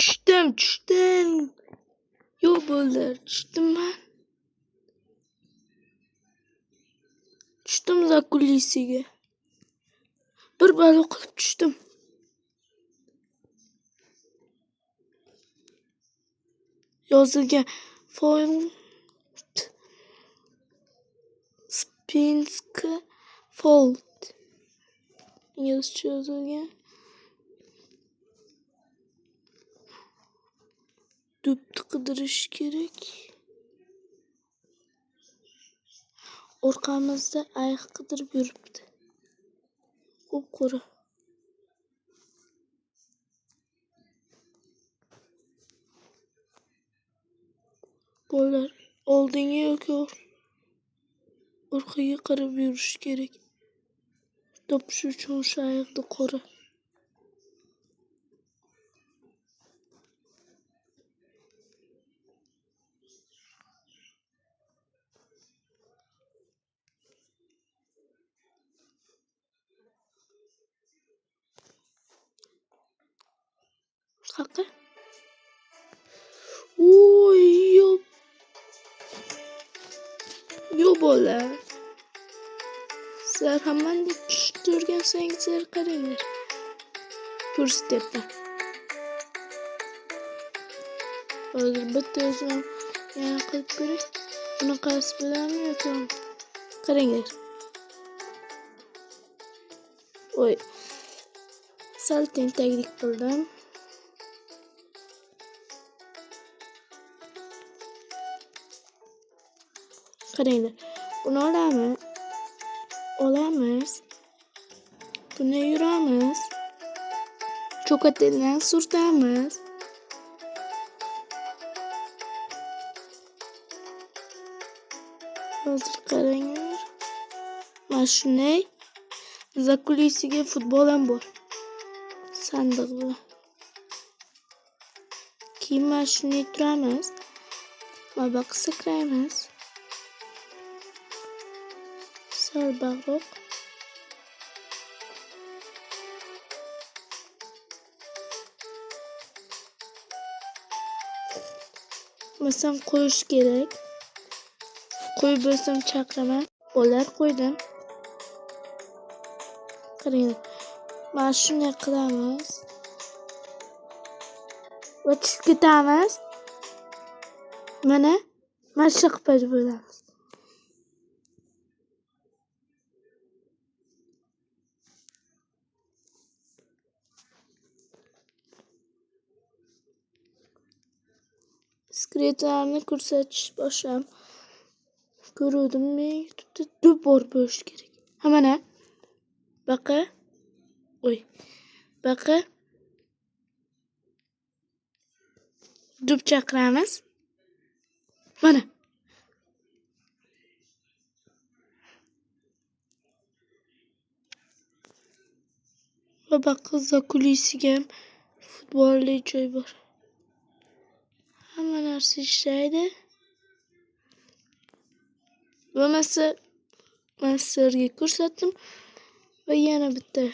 Tushdim. Yo'q bo'ldi, tushdim men. Tushdim zakulisiga. Bir balo qilib tushdim. Yozilgan Font Spinska Fold. Inglizcha yozilgan. Dubni qidirish kerak. Orqamizda ayiq qidirib yuribdi. Qora. Bolalar, oldinga yoki orqaga qarab yurish kerak. Topish uchun o'sha ayiqni qora. Qaqqa? Oy, yo bola. Sizlar hammani tushirgansangiz qaranglar. Ko'rsatyapman. Hozir bitta o'zim yana qilib ko'ray. Bunaqasi bilanmi yoki qaranglar. Oy. Sal tentaklik qildim. Qaranglar. Buni olamiz. Buni yuramiz. Cho'katidan surtamiz. Hozir qaranglar. Mana shunday zakulisiga futbol ham bor. Sandiq bilan. Keyin mana shunday turamiz. Mabaq sakraymiz. Sal bag'roq. Masalan qo'yish kerak. Qo'yib bo'lsam chaqiraman. Bolalar qo'ydim. Qaranglar. Mana shunday qilamiz. Va tushib ketamiz. Mana shu qilib bo'lamiz. Skretlarni ko'rsatish boshlam. Ko'rdim men YouTube'da dub bor bo'lish kerak. Ha mana. Baqa. Oy. Baqa. Dub chaqiramiz. Mana. Va baqa zakulisiga futbolli joy bor. Hamma narsa ishlaydi. Bo'lmasa men sizlarga ko'rsatdim va yana bitta.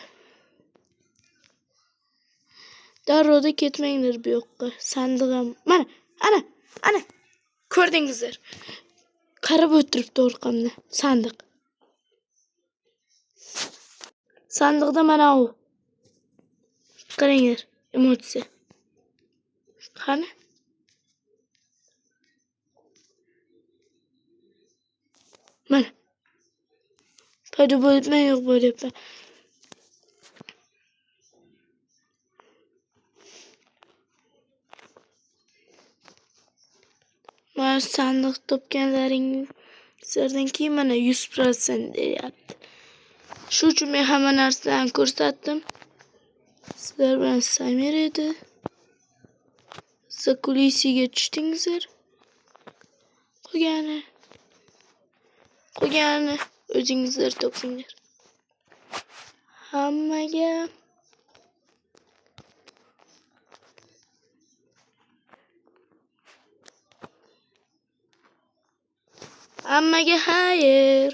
Darro'da ketmanglar bu yoqqa. Sandig'im. Mana, ana. Ko'rdingizlar. Qarab o'tiribdi orqamda. Sandiq. Sandiqda mana u. Qaranglar, emotsiya. Qani? Mana. Paydo bo'libman, yo'q bo'lyapman. Mana sandiq topganlaringizdan keyin mana 100% deyapti. Shu uchun men hamma narsani ko'rsatdim. Sizlar bilan Samir edi. Zakulisiga tushdingizlar. Qo'ygani o'zingizlar topinglar. Hammaga xayr.